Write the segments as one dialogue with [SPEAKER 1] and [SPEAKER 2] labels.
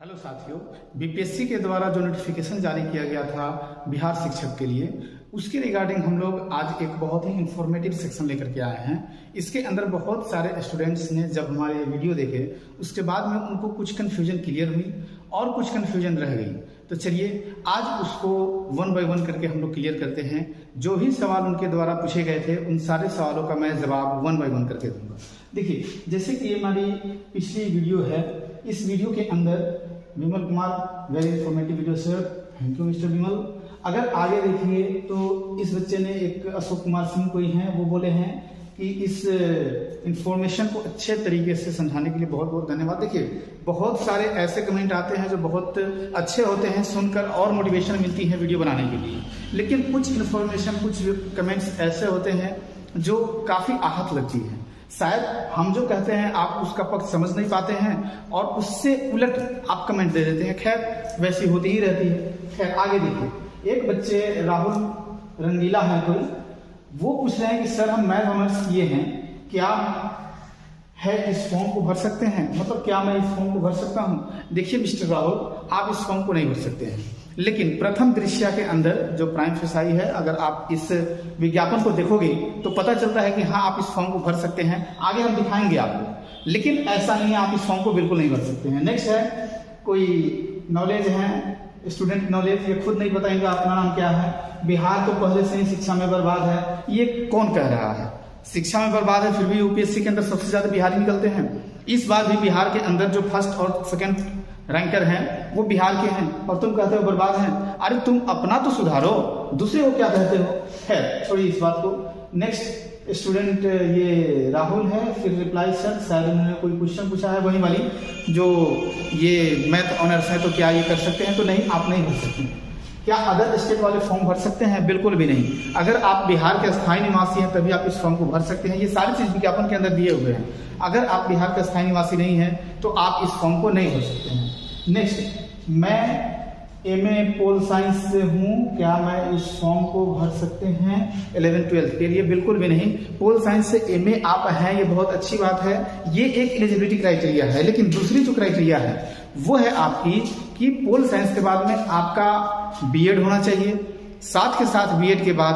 [SPEAKER 1] Hello साथियों, BPSC के द्वारा जो नोटिफिकेशन जारी किया गया था बिहार शिक्षक के लिए, उसके रिगार्डिंग हम लोग आज एक बहुत ही इंफॉर्मेटिव सेक्शन लेकर के आए हैं। इसके अंदर बहुत सारे स्टूडेंट्स ने जब हमारे वीडियो देखे उसके बाद में उनको कुछ कन्फ्यूजन क्लियर हुई और कुछ कन्फ्यूजन रह गई। तो चलिए आज उसको वन बाय वन करके हम लोग क्लियर करते हैं। जो भी सवाल उनके द्वारा पूछे गए थे उन सारे सवालों का मैं जवाब वन बाय वन करके दूंगा। देखिए, जैसे कि ये हमारी पिछली वीडियो है, इस वीडियो के अंदर Vimal Kumar, very informative video sir, thank you mister Vimal. अगर आगे देखिए तो इस बच्चे ने एक अशोक कुमार सिंह कोई हैं, वो बोले हैं कि इस इंफॉर्मेशन को अच्छे तरीके से समझाने के लिए बहुत बहुत धन्यवाद। देखिए, बहुत सारे ऐसे कमेंट आते हैं जो बहुत अच्छे होते हैं, सुनकर और मोटिवेशन मिलती है वीडियो बनाने के लिए, लेकिन कुछ इन्फॉर्मेशन, कुछ कमेंट्स ऐसे होते हैं जो काफ़ी आहत लगती है। शायद हम जो कहते हैं आप उसका पक्ष समझ नहीं पाते हैं और उससे उलट आप कमेंट दे देते हैं। खैर, वैसी होती ही रहती है। खैर, आगे देखिए, एक बच्चे राहुल रंगीला है कोई, वो पूछ रहे हैं कि सर हम मैथ ऑनर्स किए हैं, क्या है इस फॉर्म को भर सकते हैं, मतलब क्या मैं इस फॉर्म को भर सकता हूँ? देखिए मिस्टर राहुल, आप इस फॉर्म को नहीं भर सकते हैं, लेकिन प्रथम दृश्य के अंदर जो प्राइम फेसाई है, अगर आप इस विज्ञापन को देखोगे तो पता चलता है कि हाँ आप इस फॉर्म को भर सकते हैं। आगे हम दिखाएंगे आपको, लेकिन ऐसा नहीं है आप इस फॉर्म को बिल्कुल नहीं भर सकते हैं। नेक्स्ट है कोई नॉलेज है, स्टूडेंट नॉलेज, ये खुद नहीं बताएंगे अपना नाम क्या है। बिहार तो पहले से ही शिक्षा में बर्बाद है, ये कौन कह रहा है? शिक्षा में बर्बाद है, फिर भी यूपीएससी के अंदर सबसे ज्यादा बिहारी निकलते हैं। इस बार भी बिहार के अंदर जो फर्स्ट और सेकंड रैंकर हैं वो बिहार के हैं और तुम कहते हो बर्बाद हैं। अरे तुम अपना तो सुधारो, दूसरे को क्या कहते हो? है, छोड़िए इस बात को। नेक्स्ट स्टूडेंट ये राहुल है, फिर रिप्लाई सर, शायद उन्होंने कोई क्वेश्चन पूछा है वही वाली जो ये मैथ ऑनर्स है, तो क्या ये कर सकते हैं? तो नहीं, आप नहीं भर सकते। क्या अदर स्टेट वाले फॉर्म भर सकते हैं? बिल्कुल भी नहीं। अगर आप बिहार के स्थायी निवासी हैं तभी आप इस फॉर्म को भर सकते हैं। ये सारी चीज विज्ञापन के अंदर दिए हुए हैं। अगर आप बिहार के स्थायी निवासी नहीं हैं तो आप इस फॉर्म को नहीं भर सकते हैं। नेक्स्ट, मैं एमए पोल साइंस से हूँ, क्या मैं इस फॉर्म को भर सकते हैं 11-12 के लिए? बिल्कुल भी नहीं। पोल साइंस से एमए आप हैं, ये बहुत अच्छी बात है, ये एक एलिजिबिलिटी क्राइटेरिया है, लेकिन दूसरी जो क्राइटेरिया है वो है आपकी कि पोल साइंस के बाद में आपका बीएड होना चाहिए, साथ के साथ बीएड के बाद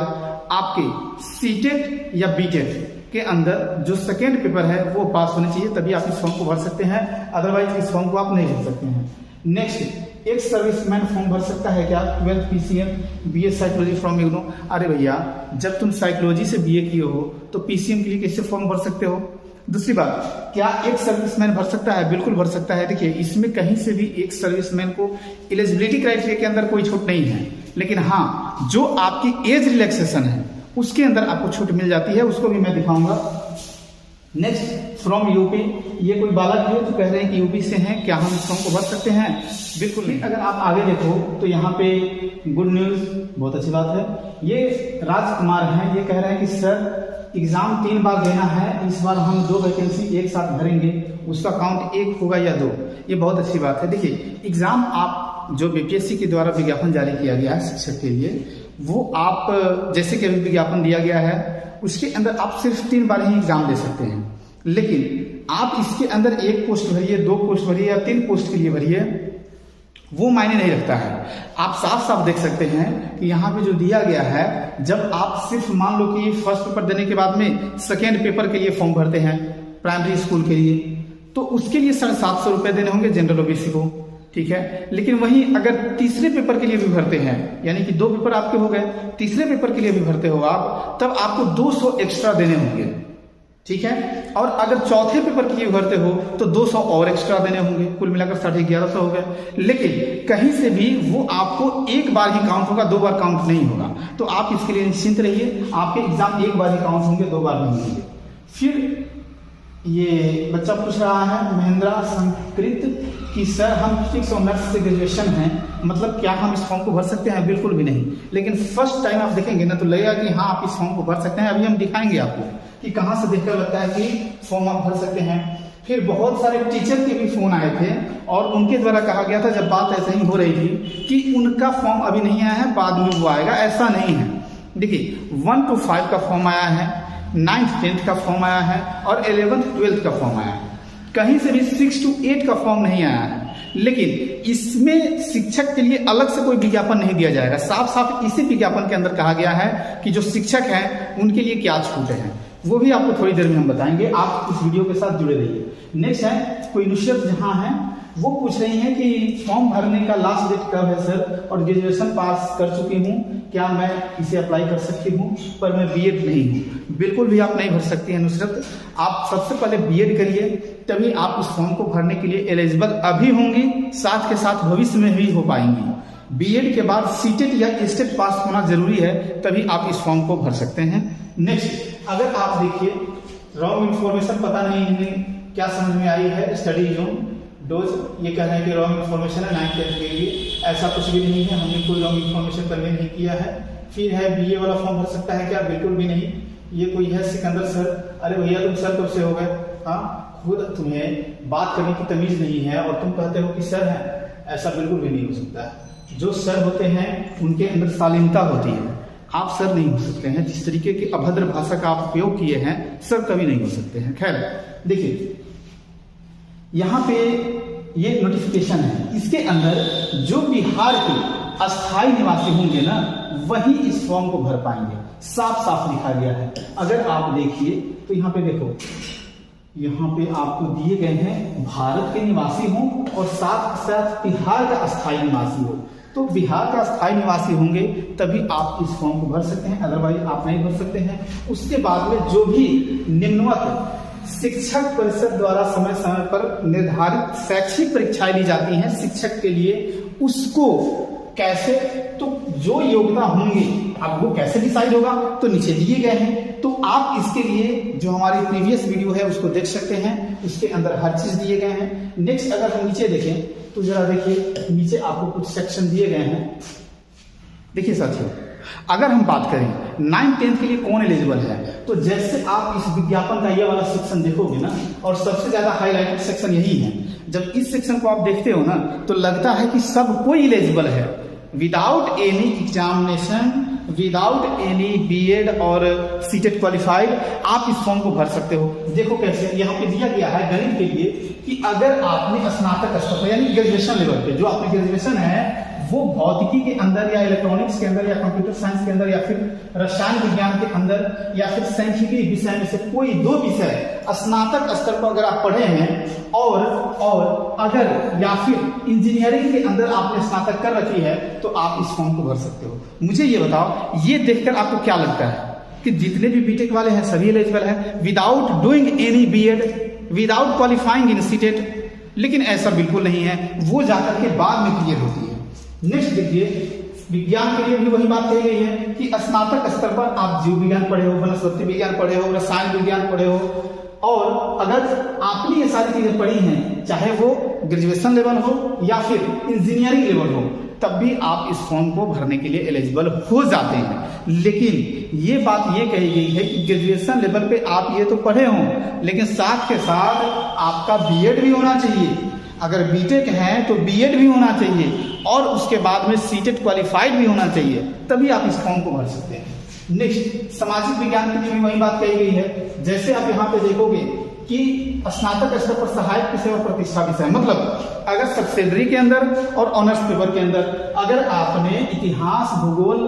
[SPEAKER 1] आपके सीटेट या बीटेट के अंदर जो सेकेंड पेपर है वो पास होने चाहिए, तभी आप इस फॉर्म को भर सकते हैं, अदरवाइज इस फॉर्म को आप नहीं भर सकते हैं। नेक्स्ट, एक सर्विसमैन फॉर्म भर सकता है क्या? 12 PCM BA psychology from IGNOU. अरे भैया, जब तुम साइकोलॉजी से बीए किए हो तो पीसीएम के लिए कैसे फॉर्म भर सकते हो? दूसरी बात, क्या एक सर्विसमैन भर सकता है? बिल्कुल भर सकता है। देखिए, इसमें कहीं से भी एक सर्विसमैन को एलिजिबिलिटी क्राइटेरिया के अंदर कोई छूट नहीं है, लेकिन हाँ जो आपकी एज रिलैक्सेशन है उसके अंदर आपको छूट मिल जाती है, उसको भी मैं दिखाऊंगा। नेक्स्ट, फ्रॉम यूपी, ये कोई बालक है जो कह रहे हैं कि यूपी से हैं, क्या हम इस फॉर्म को भर सकते हैं? बिल्कुल नहीं। अगर आप आगे देखो तो यहाँ पे गुड न्यूज, बहुत अच्छी बात है। ये राजकुमार हैं, ये कह रहे हैं कि सर एग्जाम 3 बार देना है, इस बार हम 2 वैकेंसी एक साथ भरेंगे, उसका काउंट 1 होगा या 2? ये बहुत अच्छी बात है। देखिए, एग्जाम आप जो बीपीएससी के द्वारा विज्ञापन जारी किया गया है शिक्षक के लिए, वो आप जैसे कि अभी विज्ञापन दिया गया है उसके अंदर आप सिर्फ 3 बार ही एग्जाम दे सकते हैं, लेकिन आप इसके अंदर 1 पोस्ट भरिए, 2 पोस्ट भरिए या 3 पोस्ट के लिए भरिए, वो मायने नहीं रखता है। आप साफ साफ देख सकते हैं कि यहाँ पे जो दिया गया है, जब आप सिर्फ मान लो कि फर्स्ट पेपर देने के बाद में सेकेंड पेपर के लिए फॉर्म भरते हैं प्राइमरी स्कूल के लिए, तो उसके लिए 750 रुपये देने होंगे जनरल ओबीसी को, ठीक है। लेकिन वहीं अगर तीसरे पेपर के लिए भी भरते हैं, यानी कि 2 पेपर आपके हो गए, तीसरे पेपर के लिए भी भरते हो आप, तब आपको 200 एक्स्ट्रा देने होंगे, ठीक है। और अगर चौथे पेपर के लिए भरते हो तो 200 और एक्स्ट्रा देने होंगे, कुल मिलाकर 1150 हो गए। लेकिन कहीं से भी वो आपको एक बार ही काउंट होगा, 2 बार काउंट नहीं होगा। तो आप इसके लिए निश्चिंत रहिए, आपके एग्जाम 1 बार ही काउंट होंगे, 2 बार नहीं होंगे। फिर ये बच्चा पूछ रहा है महेंद्रा संस्कृत कि सर हम फिजिक्स ऑनर्स से ग्रेजुएशन हैं, मतलब क्या हम इस फॉर्म को भर सकते हैं? बिल्कुल भी नहीं। लेकिन फर्स्ट टाइम आप देखेंगे ना तो लगेगा कि हाँ आप इस फॉर्म को भर सकते हैं। अभी हम दिखाएंगे आपको कि कहाँ से देखकर लगता है कि फॉर्म आप भर सकते हैं। फिर बहुत सारे टीचर के भी फोन आए थे और उनके द्वारा कहा गया था, जब बात ऐसे ही हो रही थी, कि उनका फॉर्म अभी नहीं आया है, बाद में वो आएगा। ऐसा नहीं है। देखिए, 1 to 5 का फॉर्म आया है, 9th 10th का फॉर्म आया है और 11th 12th का फॉर्म आया है। कहीं से भी 6 to 8 का फॉर्म नहीं आया है। लेकिन इसमें शिक्षक के लिए अलग से कोई विज्ञापन नहीं दिया जाएगा। साफ साफ इसी विज्ञापन के अंदर कहा गया है कि जो शिक्षक हैं उनके लिए क्या छूट है, वो भी आपको थोड़ी देर में हम बताएंगे। आप इस वीडियो के साथ जुड़े रहिए। नेक्स्ट है कोई नुसरत जहां है, वो पूछ रही हैं कि फॉर्म भरने का लास्ट डेट कब है सर, और ग्रेजुएशन पास कर चुकी हूँ, क्या मैं इसे अप्लाई कर सकती हूँ, पर मैं बीएड नहीं हूँ। बिल्कुल भी आप नहीं भर सकती हैं नुसरत। आप सबसे पहले बीएड करिए, तभी आप उस फॉर्म को भरने के लिए एलिजिबल अभी होंगी, साथ के साथ भविष्य में भी हो पाएंगी। बीएड के बाद सीटेट या एस्टेट पास होना जरूरी है, तभी आप इस फॉर्म को भर सकते हैं। नेक्स्ट, अगर आप देखिए रॉन्ग इन्फॉर्मेशन पता नहीं है क्या समझ में आई है, स्टडी जोन डोज ये कह रहे हैं कि रॉन्ग इन्फॉर्मेशन है 9th 10th के लिए, ऐसा कुछ भी नहीं है, हमने कोई रॉन्ग इन्फॉर्मेशन कन्वे नहीं किया है। फिर है बीए वाला फॉर्म भर सकता है क्या, बिल्कुल भी नहीं। ये कोई है सिकंदर सर, अरे भैया तुम सर कब से हो गए, हाँ खुद तुम्हें बात करने की तमीज नहीं है और तुम कहते हो कि सर है, ऐसा बिल्कुल भी नहीं हो सकता है। जो सर होते हैं उनके अंदर शालीनता होती है, आप सर नहीं हो सकते हैं। जिस तरीके की अभद्र भाषा का आप उपयोग किए हैं, सर कभी नहीं हो सकते हैं। खैर देखिए, यहाँ पे ये नोटिफिकेशन है, इसके अंदर जो बिहार के अस्थायी निवासी होंगे ना, वही इस फॉर्म को भर पाएंगे। साफ साफ लिखा गया है। अगर आप देखिए तो यहाँ पे देखो, यहाँ पे आपको दिए गए हैं भारत के निवासी हो और साथ साथ बिहार का अस्थायी निवासी हो। तो बिहार का अस्थायी निवासी होंगे तभी आप इस फॉर्म को भर सकते हैं, अदरवाइज आप नहीं भर सकते हैं। उसके बाद में जो भी निम्नवत शिक्षक परिषद द्वारा समय समय पर निर्धारित शैक्षिक परीक्षाएं ली जाती हैं शिक्षक के लिए, उसको कैसे, तो जो योग्यता होंगी अब वो कैसे डिसाइड होगा, तो नीचे दिए गए हैं। तो आप इसके लिए जो हमारी प्रीवियस वीडियो है उसको देख सकते हैं, उसके अंदर हर चीज दिए गए हैं। नेक्स्ट अगर हम नीचे देखें तो जरा देखिए, नीचे आपको कुछ सेक्शन दिए गए हैं। देखिए साथियों, अगर हम बात करें 9th 10th के लिए कौन एलिजिबल है, तो जैसे आप इस विज्ञापन का ये वाला सेक्शन देखोगे ना, और सबसे ज्यादा हाईलाइटेड सेक्शन यही है। जब इस सेक्शन को आप देखते हो ना, तो लगता है कि सब कोई एलिजिबल है, without any examination, without any BEd और सीटेट क्वालिफाइड आप इस फॉर्म को भर सकते हो। देखो कैसे, यहाँ पे दिया गया है गणित के लिए कि अगर आपने स्नातक स्तर पर यानी ग्रेजुएशन लेवल पे, जो आपने ग्रेजुएशन है वो भौतिकी के अंदर या इलेक्ट्रॉनिक्स के अंदर या कंप्यूटर साइंस के अंदर या फिर रसायन विज्ञान के अंदर या फिर सांख्यिकी विषय में से कोई दो विषय स्नातक स्तर पर अगर आप पढ़े हैं और अगर या फिर इंजीनियरिंग के अंदर आपने स्नातक कर रखी है, तो आप इस फॉर्म को भर सकते हो। मुझे ये बताओ, ये देखकर आपको क्या लगता है कि जितने भी बीटेक वाले हैं सभी एलिजिबल है without doing any BEd, without qualifying in CTET? लेकिन ऐसा बिल्कुल नहीं है, वो जाकर के बाद में क्लियर होती है। नेक्स्ट देखिए, विज्ञान के लिए भी वही बात कही गई है कि स्नातक स्तर पर आप जीव विज्ञान पढ़े हो, वनस्पति विज्ञान पढ़े हो, रसायन विज्ञान पढ़े हो, और अगर आपने ये सारी चीजें पढ़ी हैं, चाहे वो ग्रेजुएशन लेवल हो या फिर इंजीनियरिंग लेवल हो, तब भी आप इस फॉर्म को भरने के लिए एलिजिबल हो जाते हैं। लेकिन ये बात ये कही गई है कि ग्रेजुएशन लेवल पे आप ये तो पढ़े हों, लेकिन साथ के साथ आपका बीएड भी होना चाहिए। अगर बीटेक है तो बीएड भी होना चाहिए और उसके बाद में सीटेट क्वालिफाइड भी होना चाहिए, तभी आप इस फॉर्म को भर सकते हैं। नेक्स्ट, सामाजिक विज्ञान के लिए भी वही बात कही गई है। जैसे आप यहाँ पे देखोगे कि स्नातक स्तर पर सहायक विषय और प्रतिष्ठा विषय, मतलब अगर सब्सिडरी के अंदर और ऑनर्स पेपर के अंदर अगर आपने इतिहास, भूगोल,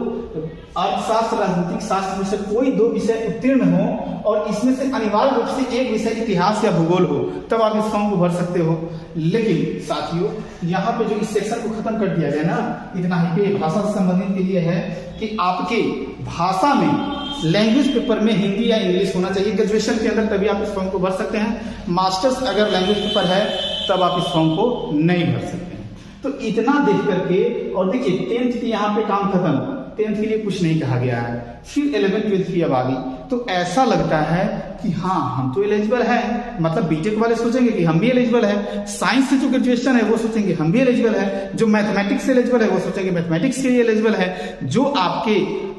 [SPEAKER 1] अर्थशास्त्र, राजनीतिक शास्त्र में से कोई दो विषय उत्तीर्ण हो और इसमें से अनिवार्य रूप से एक विषय इतिहास या भूगोल हो, तब आप इस फॉर्म को भर सकते हो। लेकिन साथियों, यहाँ पे जो इस सेक्शन को खत्म कर दिया गया ना, इतना ही पे भाषा से संबंधित के लिए है कि आपके भाषा में लैंग्वेज पेपर में हिंदी या इंग्लिश होना चाहिए ग्रेजुएशन के अंदर, तभी आप इस फॉर्म को भर सकते हैं। मास्टर्स अगर लैंग्वेज पेपर है तब आप इस फॉर्म को नहीं भर सकते हैं। तो इतना देख करके, और देखिए 10th की यहाँ पे काम खत्म, 10th के लिए कुछ नहीं कहा गया है। फिर 11th 12th की अब आ गई, तो ऐसा लगता है कि हाँ हम तो एलिजिबल हैं, मतलब बीटेक वाले सोचेंगे कि हम भी एलिजिबल है, साइंस से जो ग्रेजुएशन है वो सोचेंगे हम भी एलिजिबल है, जो मैथमेटिक्स से एलिजिबल है वो सोचेंगे मैथमेटिक्स के लिए एलिजिबल है, जो आपके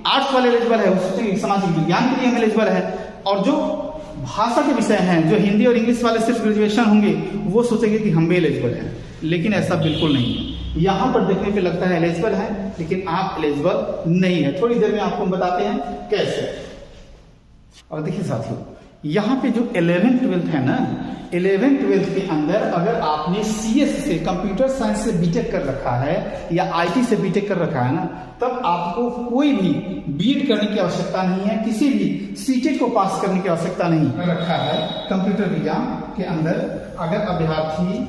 [SPEAKER 1] आर्ट्स वाले एलिजिबल है वो सोचेंगे सामाजिक विज्ञान के लिए हम एलिजिबल है, और जो भाषा के विषय हैं, जो हिंदी और इंग्लिश वाले सिर्फ ग्रेजुएशन होंगे, वो सोचेंगे कि हम भी एलिजिबल हैं। लेकिन ऐसा बिल्कुल नहीं है। यहाँ पर देखने पे लगता है एलिजिबल है, लेकिन आप एलिजिबल नहीं है। थोड़ी देर में आपको हम बताते हैं कैसे। और देखिए साथियों, यहाँ पे जो 11th-12th है ना, 11th-12th के अंदर अगर आपने CS से, कंप्यूटर साइंस से बीटेक कर रखा है या IT से बीटेक कर रखा है ना, तब आपको कोई भी बीएड करने की आवश्यकता नहीं है, किसी भी सीटेट को पास करने की आवश्यकता नहीं कर रखा है। कंप्यूटर विज्ञान के अंदर अगर अभ्यर्थी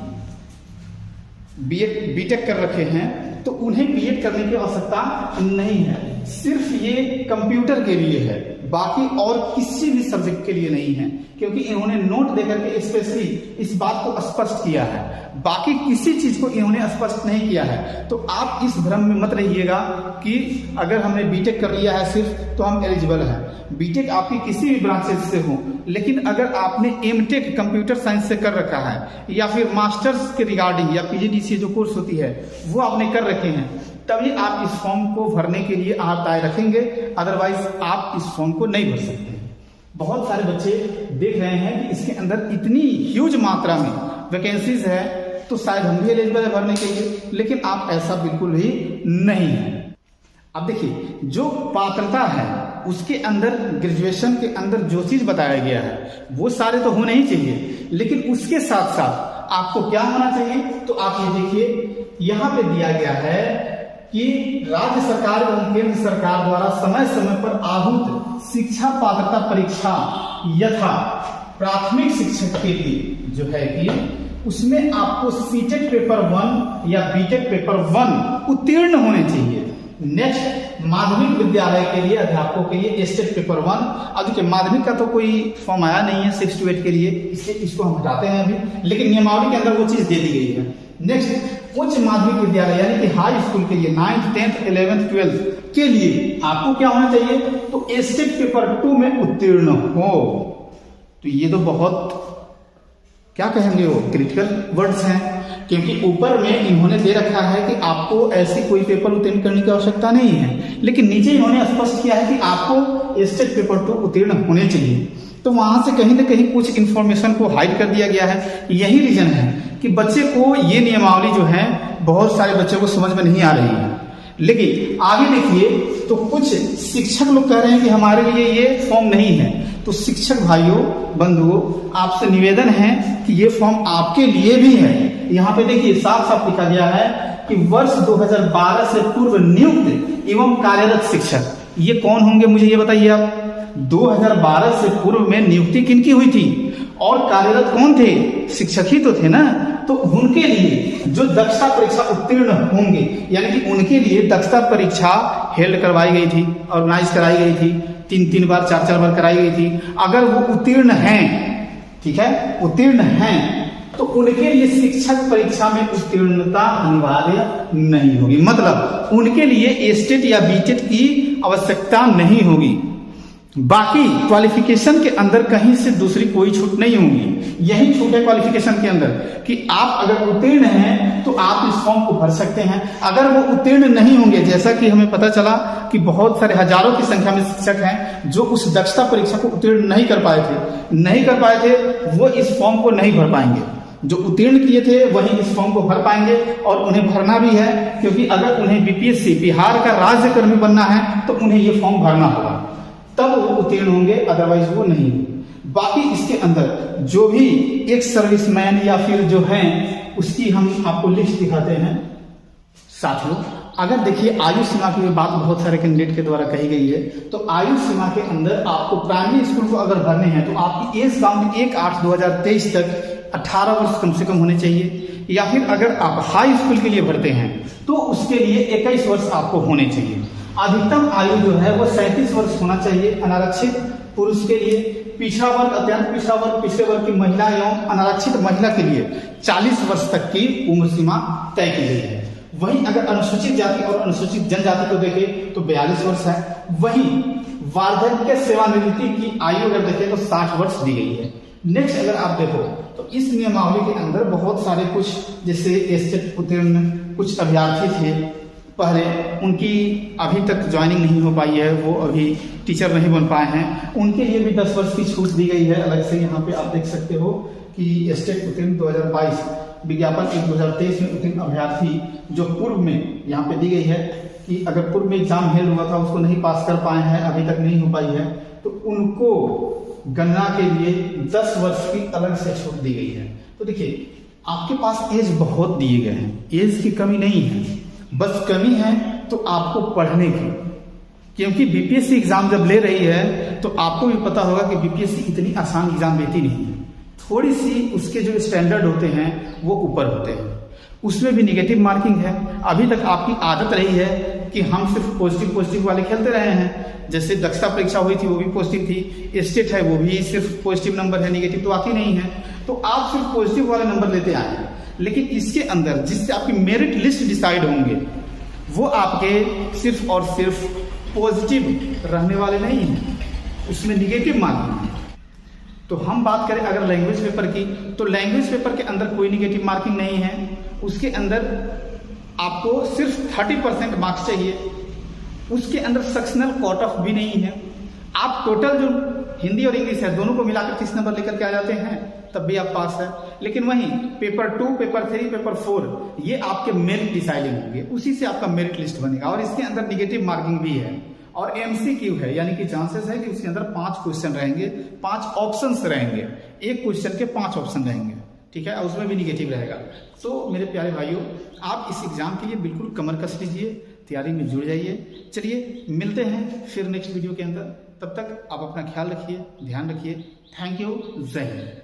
[SPEAKER 1] बीटेक कर रखे हैं तो उन्हें बीएड करने की आवश्यकता नहीं है, सिर्फ ये कंप्यूटर के लिए है, बाकी और किसी भी सब्जेक्ट के लिए नहीं है, क्योंकि इन्होंने नोट देकर के स्पेशली इस बात को स्पष्ट किया है, बाकी किसी चीज को इन्होंने स्पष्ट नहीं किया है। तो आप इस भ्रम में मत रहिएगा कि अगर हमने बीटेक कर लिया है सिर्फ तो हम एलिजिबल हैं। बीटेक आपकी किसी भी ब्रांचेज से हो, लेकिन अगर आपने एमटेक कंप्यूटर साइंस से कर रखा है या फिर मास्टर्स के रिगार्डिंग या पीजीडीसीए जो कोर्स होती है वो आपने कर रखे हैं, तभी आप इस फॉर्म को भरने के लिए हाथ दाएं रखेंगे, अदरवाइज आप इस फॉर्म को नहीं भर सकते। बहुत सारे बच्चे देख रहे हैं कि इसके अंदर इतनी ह्यूज मात्रा में वैकेंसीज है तो शायद हम भी एलिजिबल है भरने के लिए, लेकिन आप ऐसा बिल्कुल भी नहीं है। अब देखिए, जो पात्रता है उसके अंदर ग्रेजुएशन के अंदर जो चीज बताया गया है वो सारे तो होने ही चाहिए, लेकिन उसके साथ साथ आपको क्या होना चाहिए, तो आप ये देखिए यहाँ पे दिया गया है कि राज्य सरकार एवं केंद्र सरकार द्वारा समय समय पर आहूत शिक्षा पात्रता परीक्षा यथा प्राथमिक शिक्षक के लिए जो है कि उसमें आपको सीटेट पेपर 1 या बीटेक पेपर 1 उत्तीर्ण होने चाहिए। नेक्स्ट, माध्यमिक विद्यालय के लिए अध्यापकों के लिए स्टेट पेपर 1। अब देखिए, माध्यमिक का तो कोई फॉर्म आया नहीं है 6 to 8 के लिए, इससे इसको हम हटाते हैं अभी, लेकिन नियमावली के अंदर वो चीज दे दी गई है। नेक्स्ट, उच्च माध्यमिक विद्यालय यानी कि हाई स्कूल के लिए 9th, 10th, 11th, 12th के लिए आपको क्या होना चाहिए, तो स्टेट पेपर 2 में उत्तीर्ण हो। तो ये तो बहुत क्या कहेंगे वो क्रिटिकल वर्ड्स हैं, क्योंकि ऊपर में इन्होंने दे रखा है कि आपको ऐसी कोई पेपर उत्तीर्ण करने की आवश्यकता नहीं है, लेकिन नीचे इन्होंने स्पष्ट किया है कि आपको स्टेट पेपर 2 उत्तीर्ण होने चाहिए। तो वहां से कहीं ना कहीं कुछ इंफॉर्मेशन को हाइड कर दिया गया है। यही रीजन है कि बच्चे को ये नियमावली जो है बहुत सारे बच्चों को समझ में नहीं आ रही है। लेकिन आगे देखिए, तो कुछ शिक्षक लोग कह रहे हैं कि हमारे लिए ये फॉर्म नहीं है। तो शिक्षक भाइयों, बंधुओं, आपसे निवेदन है कि ये फॉर्म आपके लिए भी है। यहाँ पे देखिए साफ साफ लिखा गया है कि वर्ष 2012 से पूर्व नियुक्त एवं कार्यरत शिक्षक, ये कौन होंगे मुझे ये बताइए आप। 2012 से पूर्व में नियुक्ति किनकी हुई थी और कार्यरत कौन थे, शिक्षक ही तो थे ना। तो उनके लिए जो दक्षता परीक्षा उत्तीर्ण होंगे, यानी कि उनके लिए दक्षता परीक्षा हेल्ड करवाई गई थी, ऑर्गेनाइज कराई गई थी, 3-3 बार 4-4 बार कराई गई थी। अगर वो उत्तीर्ण हैं, ठीक है, उत्तीर्ण हैं, तो उनके लिए शिक्षक परीक्षा में उत्तीर्णता अनिवार्य नहीं होगी, मतलब उनके लिए स्टेट या बीटेट की आवश्यकता नहीं होगी। बाकी क्वालिफिकेशन के अंदर कहीं से दूसरी कोई छूट नहीं होगी। यही छूट है क्वालिफिकेशन के अंदर कि आप अगर उत्तीर्ण हैं तो आप इस फॉर्म को भर सकते हैं। अगर वो उत्तीर्ण नहीं होंगे, जैसा कि हमें पता चला कि बहुत सारे हजारों की संख्या में शिक्षक हैं जो उस दक्षता परीक्षा को उत्तीर्ण नहीं कर पाए थे, वो इस फॉर्म को नहीं भर पाएंगे। जो उत्तीर्ण किए थे वही इस फॉर्म को भर पाएंगे, और उन्हें भरना भी है, क्योंकि अगर उन्हें बीपीएससी बिहार का राज्यकर्मी बनना है तो उन्हें ये फॉर्म भरना होगा, तब वो उत्तीर्ण होंगे, अदरवाइज वो नहीं। बाकी इसके अंदर जो भी एक सर्विसमैन या फिर जो हैं उसकी हम आपको लिस्ट दिखाते हैं। साथियों, अगर देखिए आयु सीमा की बात बहुत सारे कैंडिडेट के द्वारा कही गई है, तो आयु सीमा के अंदर आपको प्राइमरी स्कूल को अगर भरने हैं तो आपकी एज काउंट 1/8/2023 तक 18 वर्ष कम से कम होने चाहिए, या फिर अगर आप हाई स्कूल के लिए भरते हैं तो उसके लिए 21 वर्ष आपको होने चाहिए। अधिकतम आयु जो है वो 37 वर्ष होना चाहिए अनारक्षित पुरुष के लिए। पिछड़ा वर्ग, अत्यंत पिछड़ा वर्ग, पिछड़े वर्ग की महिला एवं अनारक्षित महिला के लिए 40 वर्ष तक की उम्र सीमा तय की गई है। वहीं अगर अनुसूचित जाति और अनुसूचित जनजाति को देखें तो 42 वर्ष है। वहीं वार्धक्य सेवानिवृत्ति की आयु अगर देखें तो 60 वर्ष दी गई है। नेक्स्ट अगर आप देखो तो इस नियमावली के अंदर बहुत सारे कुछ, जैसे एस्टेट उत्तीर्ण कुछ अभ्यर्थी थे पहले, उनकी अभी तक ज्वाइनिंग नहीं हो पाई है, वो अभी टीचर नहीं बन पाए हैं, उनके लिए भी 10 वर्ष की छूट दी गई है अलग से। यहाँ पे आप देख सकते हो कि स्टेट उत्तीर्ण 2022 विज्ञापन 1/2023 में उत्तीर्ण अभ्यर्थी जो पूर्व में यहाँ पे दी गई है कि अगर पूर्व में एग्जाम हेल्ड हुआ था उसको नहीं पास कर पाए हैं, अभी तक नहीं हो पाई है, तो उनको गणना के लिए 10 वर्ष की अलग से छूट दी गई है। तो देखिए, आपके पास एज बहुत दिए गए हैं, एज की कमी नहीं है, बस कमी है तो आपको पढ़ने की। क्योंकि बीपीएससी एग्जाम जब ले रही है तो आपको भी पता होगा कि बीपीएससी इतनी आसान एग्जाम लेती नहीं है, थोड़ी सी उसके जो स्टैंडर्ड होते हैं वो ऊपर होते हैं, उसमें भी निगेटिव मार्किंग है। अभी तक आपकी आदत रही है कि हम सिर्फ पॉजिटिव वाले खेलते रहे हैं। जैसे दक्षता परीक्षा हुई थी वो भी पॉजिटिव थी, स्टेट है वो भी सिर्फ पॉजिटिव नंबर है, निगेटिव तो आती नहीं है। तो आप सिर्फ पॉजिटिव वाले नंबर लेते आए हैं, लेकिन इसके अंदर जिससे आपकी मेरिट लिस्ट डिसाइड होंगे वो आपके सिर्फ और सिर्फ पॉजिटिव रहने वाले नहीं हैं, उसमें निगेटिव मार्किंग है। तो हम बात करें अगर लैंग्वेज पेपर की, तो लैंग्वेज पेपर के अंदर कोई निगेटिव मार्किंग नहीं है। उसके अंदर आपको सिर्फ 30% मार्क्स चाहिए, उसके अंदर सेक्शनल कट ऑफ भी नहीं है। आप टोटल जो हिंदी और इंग्लिश है दोनों को मिलाकर 30 नंबर लेकर के आ जाते हैं तब भी आप पास है। लेकिन वहीं पेपर 2, पेपर 3, पेपर 4 ये आपके मेरिट डिसाइडिंग होंगे, उसी से आपका मेरिट लिस्ट बनेगा। और इसके अंदर निगेटिव मार्किंग भी है और एमसीक्यू है, यानी कि चांसेस है कि उसके अंदर 5 क्वेश्चन रहेंगे, 5 ऑप्शंस रहेंगे, एक क्वेश्चन के 5 ऑप्शन रहेंगे, ठीक है, उसमें भी निगेटिव रहेगा। तो मेरे प्यारे भाइयों, आप इस एग्जाम के लिए बिल्कुल कमर कस लीजिए, तैयारी में जुड़ जाइए। चलिए मिलते हैं फिर नेक्स्ट वीडियो के अंदर, तब तक आप अपना ख्याल रखिए, ध्यान रखिए। थैंक यू, जय हिंद।